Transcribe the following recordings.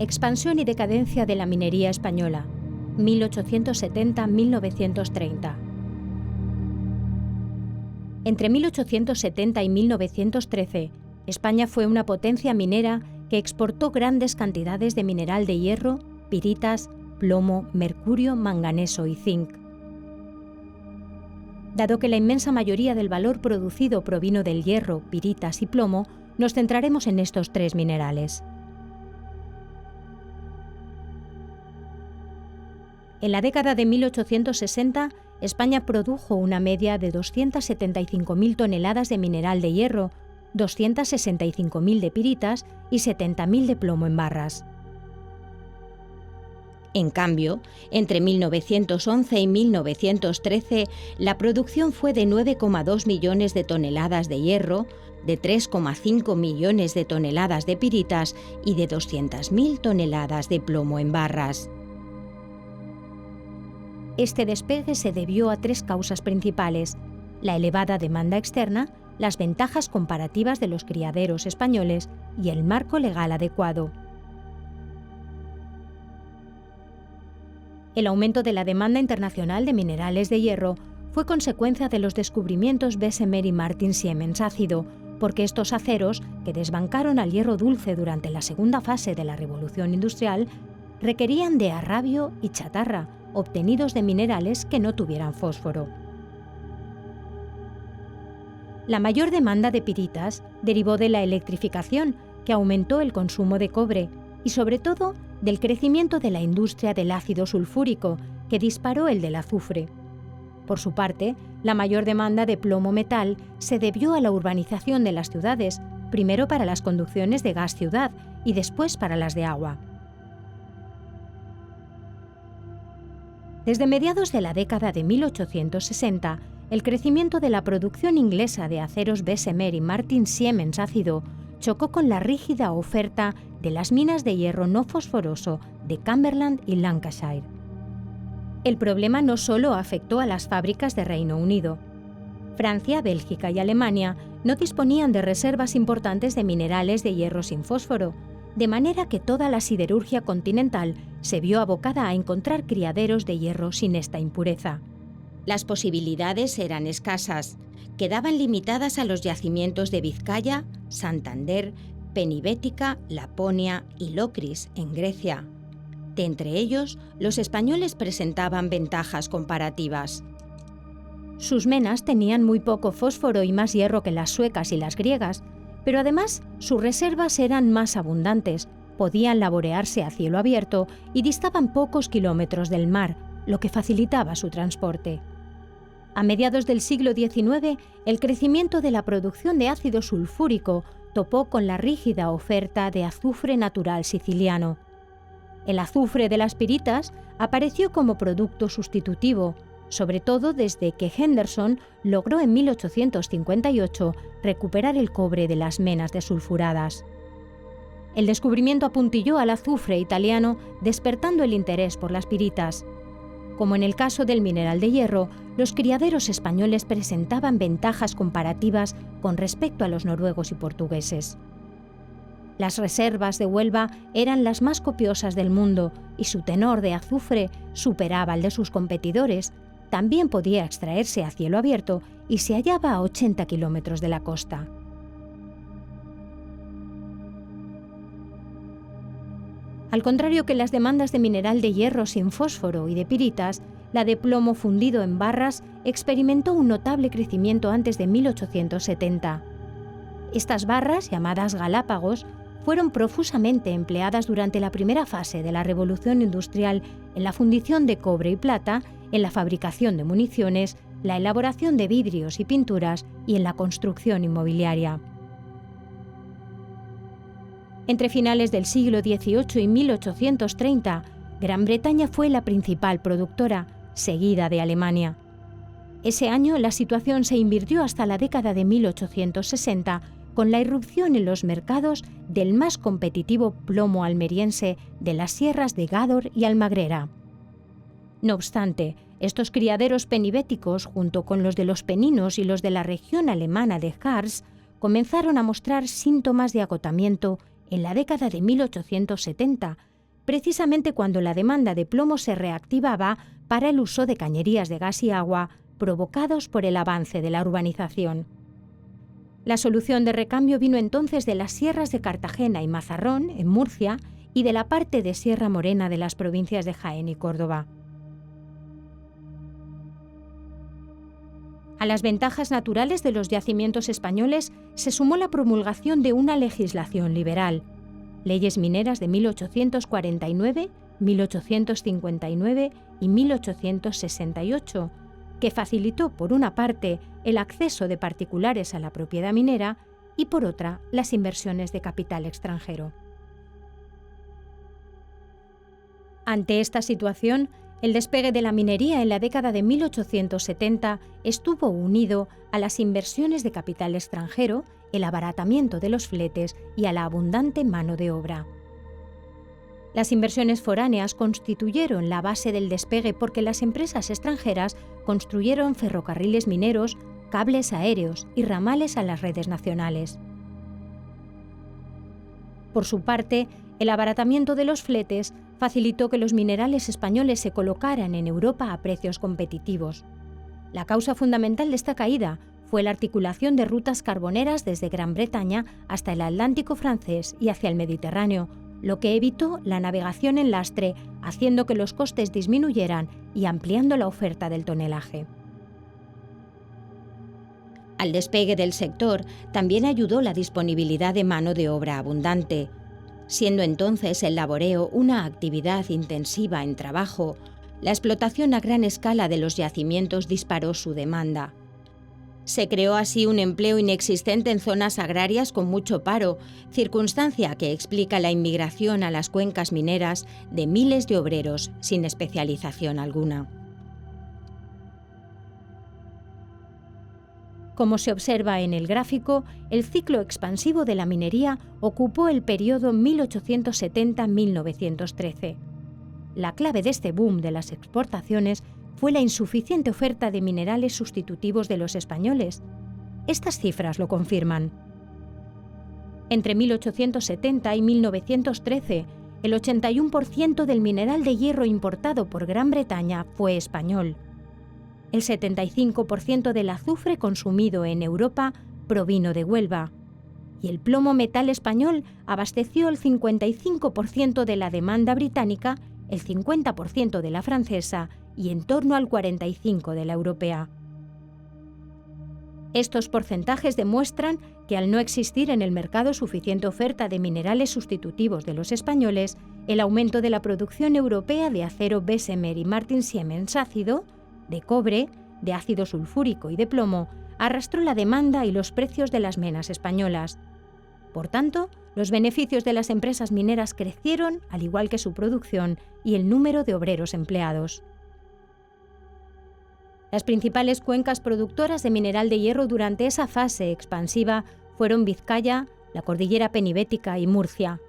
Expansión y decadencia de la minería española, 1870-1930. Entre 1870 y 1913, España fue una potencia minera que exportó grandes cantidades de mineral de hierro, piritas, plomo, mercurio, manganeso y zinc. Dado que la inmensa mayoría del valor producido provino del hierro, piritas y plomo, nos centraremos en estos tres minerales. En la década de 1860, España produjo una media de 275.000 toneladas de mineral de hierro, 265.000 de piritas y 70.000 de plomo en barras. En cambio, entre 1911 y 1913, la producción fue de 9,2 millones de toneladas de hierro, de 3,5 millones de toneladas de piritas y de 200.000 toneladas de plomo en barras. Este despegue se debió a tres causas principales: la elevada demanda externa, las ventajas comparativas de los criaderos españoles y el marco legal adecuado. El aumento de la demanda internacional de minerales de hierro fue consecuencia de los descubrimientos Bessemer y Martin Siemens ácido, porque estos aceros, que desbancaron al hierro dulce durante la segunda fase de la Revolución Industrial, requerían de arrabio y chatarra, obtenidos de minerales que no tuvieran fósforo. La mayor demanda de piritas derivó de la electrificación, que aumentó el consumo de cobre, y sobre todo del crecimiento de la industria del ácido sulfúrico, que disparó el del azufre. Por su parte, la mayor demanda de plomo metal se debió a la urbanización de las ciudades, primero para las conducciones de gas ciudad y después para las de agua. Desde mediados de la década de 1860, el crecimiento de la producción inglesa de aceros Bessemer y Martin Siemens ácido chocó con la rígida oferta de las minas de hierro no fosforoso de Cumberland y Lancashire. El problema no solo afectó a las fábricas de Reino Unido. Francia, Bélgica y Alemania no disponían de reservas importantes de minerales de hierro sin fósforo, de manera que toda la siderurgia continental se vio abocada a encontrar criaderos de hierro sin esta impureza. Las posibilidades eran escasas, quedaban limitadas a los yacimientos de Vizcaya, Santander, Penibética, Laponia y Locris, en Grecia. De entre ellos, los españoles presentaban ventajas comparativas. Sus menas tenían muy poco fósforo y más hierro que las suecas y las griegas, pero además sus reservas eran más abundantes, podían laborearse a cielo abierto y distaban pocos kilómetros del mar, lo que facilitaba su transporte. A mediados del siglo XIX, el crecimiento de la producción de ácido sulfúrico topó con la rígida oferta de azufre natural siciliano. El azufre de las piritas apareció como producto sustitutivo, sobre todo desde que Henderson logró en 1858 recuperar el cobre de las menas desulfuradas. El descubrimiento apuntilló al azufre italiano, despertando el interés por las piritas. Como en el caso del mineral de hierro, los criaderos españoles presentaban ventajas comparativas con respecto a los noruegos y portugueses. Las reservas de Huelva eran las más copiosas del mundo y su tenor de azufre superaba el de sus competidores. También podía extraerse a cielo abierto y se hallaba a 80 kilómetros de la costa. Al contrario que las demandas de mineral de hierro sin fósforo y de piritas, la de plomo fundido en barras experimentó un notable crecimiento antes de 1870. Estas barras, llamadas Galápagos, fueron profusamente empleadas durante la primera fase de la Revolución Industrial en la fundición de cobre y plata, en la fabricación de municiones, la elaboración de vidrios y pinturas y en la construcción inmobiliaria. Entre finales del siglo XVIII y 1830, Gran Bretaña fue la principal productora, seguida de Alemania. Ese año la situación se invirtió hasta la década de 1860, con la irrupción en los mercados del más competitivo plomo almeriense de las sierras de Gádor y Almagrera. No obstante, estos criaderos penibéticos, junto con los de los Peninos y los de la región alemana de Harz, comenzaron a mostrar síntomas de agotamiento en la década de 1870, precisamente cuando la demanda de plomo se reactivaba para el uso de cañerías de gas y agua provocados por el avance de la urbanización. La solución de recambio vino entonces de las sierras de Cartagena y Mazarrón, en Murcia, y de la parte de Sierra Morena de las provincias de Jaén y Córdoba. A las ventajas naturales de los yacimientos españoles se sumó la promulgación de una legislación liberal, leyes mineras de 1849, 1859 y 1868, que facilitó, por una parte, el acceso de particulares a la propiedad minera y, por otra, las inversiones de capital extranjero. Ante esta situación, el despegue de la minería en la década de 1870 estuvo unido a las inversiones de capital extranjero, el abaratamiento de los fletes y a la abundante mano de obra. Las inversiones foráneas constituyeron la base del despegue porque las empresas extranjeras construyeron ferrocarriles mineros, cables aéreos y ramales a las redes nacionales. Por su parte, el abaratamiento de los fletes facilitó que los minerales españoles se colocaran en Europa a precios competitivos. La causa fundamental de esta caída fue la articulación de rutas carboneras desde Gran Bretaña hasta el Atlántico francés y hacia el Mediterráneo, lo que evitó la navegación en lastre, haciendo que los costes disminuyeran y ampliando la oferta del tonelaje. Al despegue del sector también ayudó la disponibilidad de mano de obra abundante. Siendo entonces el laboreo una actividad intensiva en trabajo, la explotación a gran escala de los yacimientos disparó su demanda. Se creó así un empleo inexistente en zonas agrarias con mucho paro, circunstancia que explica la inmigración a las cuencas mineras de miles de obreros sin especialización alguna. Como se observa en el gráfico, el ciclo expansivo de la minería ocupó el periodo 1870-1913. La clave de este boom de las exportaciones fue la insuficiente oferta de minerales sustitutivos de los españoles. Estas cifras lo confirman. Entre 1870 y 1913, el 81% del mineral de hierro importado por Gran Bretaña fue español. El 75% del azufre consumido en Europa provino de Huelva, y el plomo metal español abasteció el 55% de la demanda británica, el 50% de la francesa y en torno al 45% de la europea. Estos porcentajes demuestran que al no existir en el mercado suficiente oferta de minerales sustitutivos de los españoles, el aumento de la producción europea de acero Bessemer y Martin Siemens ácido, de cobre, de ácido sulfúrico y de plomo, arrastró la demanda y los precios de las menas españolas. Por tanto, los beneficios de las empresas mineras crecieron, al igual que su producción y el número de obreros empleados. Las principales cuencas productoras de mineral de hierro durante esa fase expansiva fueron Vizcaya, la cordillera penibética y Murcia.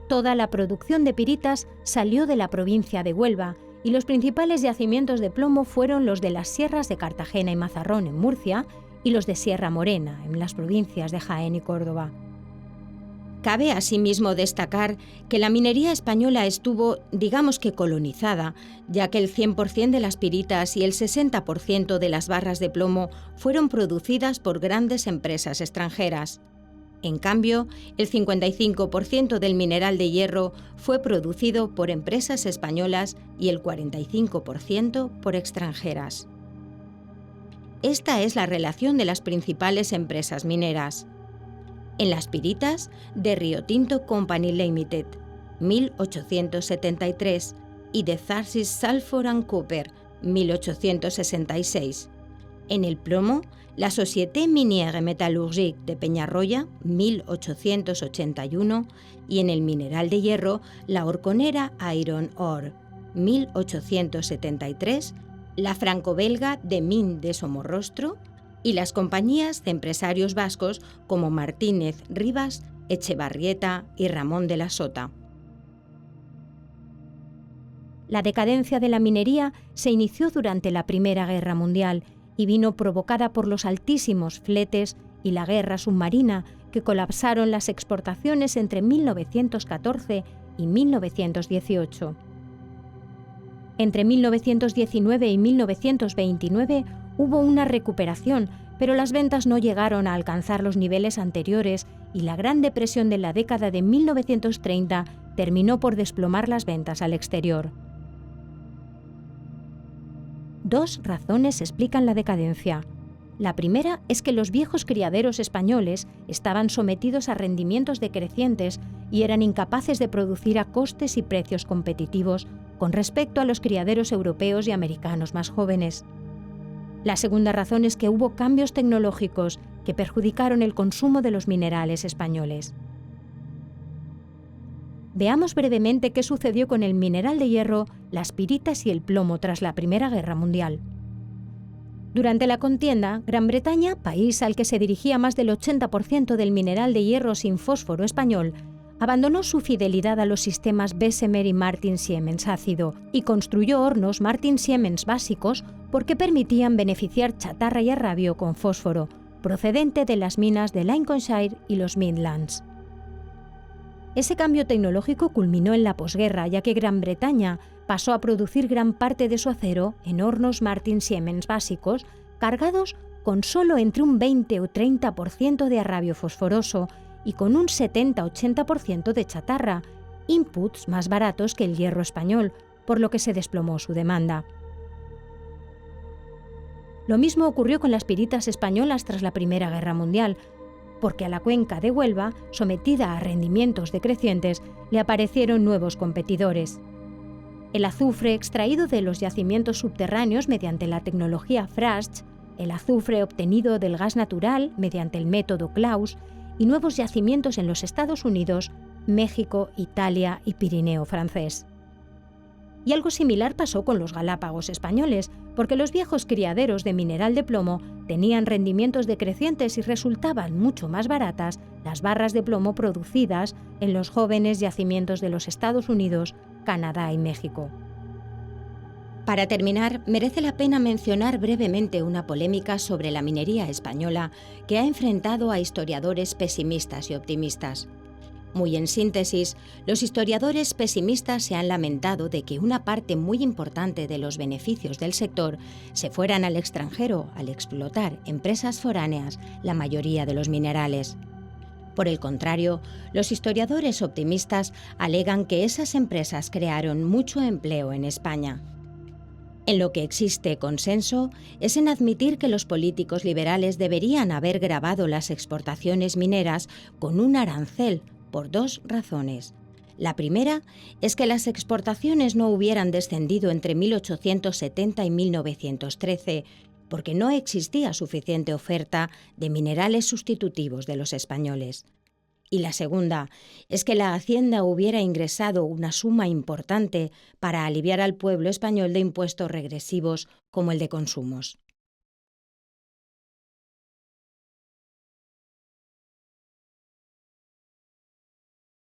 Toda la producción de piritas salió de la provincia de Huelva y los principales yacimientos de plomo fueron los de las sierras de Cartagena y Mazarrón en Murcia y los de Sierra Morena en las provincias de Jaén y Córdoba. Cabe asimismo destacar que la minería española estuvo, digamos que colonizada, ya que el 100% de las piritas y el 60% de las barras de plomo fueron producidas por grandes empresas extranjeras. En cambio, el 55% del mineral de hierro fue producido por empresas españolas y el 45% por extranjeras. Esta es la relación de las principales empresas mineras. En las piritas, de Rio Tinto Company Limited, 1873, y de Tharsis Sulphur and Copper, 1866. En el plomo, la Société Minière Métallurgique de Peñarroya, 1881, y en el mineral de hierro, la Horconera Iron Ore, 1873, la franco-belga de Mines de Somorrostro y las compañías de empresarios vascos como Martínez Rivas, Echevarrieta y Ramón de la Sota. La decadencia de la minería se inició durante la Primera Guerra Mundial y vino provocada por los altísimos fletes y la guerra submarina que colapsaron las exportaciones entre 1914 y 1918. Entre 1919 y 1929 hubo una recuperación, pero las ventas no llegaron a alcanzar los niveles anteriores y la Gran Depresión de la década de 1930 terminó por desplomar las ventas al exterior. Dos razones explican la decadencia. La primera es que los viejos criaderos españoles estaban sometidos a rendimientos decrecientes y eran incapaces de producir a costes y precios competitivos con respecto a los criaderos europeos y americanos más jóvenes. La segunda razón es que hubo cambios tecnológicos que perjudicaron el consumo de los minerales españoles. Veamos brevemente qué sucedió con el mineral de hierro, las piritas y el plomo tras la Primera Guerra Mundial. Durante la contienda, Gran Bretaña, país al que se dirigía más del 80% del mineral de hierro sin fósforo español, abandonó su fidelidad a los sistemas Bessemer y Martin-Siemens ácido y construyó hornos Martin-Siemens básicos porque permitían beneficiar chatarra y arrabio con fósforo, procedente de las minas de Lincolnshire y los Midlands. Ese cambio tecnológico culminó en la posguerra, ya que Gran Bretaña pasó a producir gran parte de su acero en hornos Martin-Siemens básicos cargados con solo entre un 20 o 30% de arrabio fosforoso y con un 70-80% de chatarra, inputs más baratos que el hierro español, por lo que se desplomó su demanda. Lo mismo ocurrió con las piritas españolas tras la Primera Guerra Mundial, porque a la cuenca de Huelva, sometida a rendimientos decrecientes, le aparecieron nuevos competidores. El azufre extraído de los yacimientos subterráneos mediante la tecnología Frasch, el azufre obtenido del gas natural mediante el método Claus y nuevos yacimientos en los Estados Unidos, México, Italia y Pirineo francés. Y algo similar pasó con los Galápagos españoles, porque los viejos criaderos de mineral de plomo tenían rendimientos decrecientes y resultaban mucho más baratas las barras de plomo producidas en los jóvenes yacimientos de los Estados Unidos, Canadá y México. Para terminar, merece la pena mencionar brevemente una polémica sobre la minería española que ha enfrentado a historiadores pesimistas y optimistas. Muy en síntesis, los historiadores pesimistas se han lamentado de que una parte muy importante de los beneficios del sector se fueran al extranjero al explotar empresas foráneas la mayoría de los minerales. Por el contrario, los historiadores optimistas alegan que esas empresas crearon mucho empleo en España. En lo que existe consenso es en admitir que los políticos liberales deberían haber gravado las exportaciones mineras con un arancel por dos razones. La primera es que las exportaciones no hubieran descendido entre 1870 y 1913 porque no existía suficiente oferta de minerales sustitutivos de los españoles. Y la segunda es que la Hacienda hubiera ingresado una suma importante para aliviar al pueblo español de impuestos regresivos como el de consumos.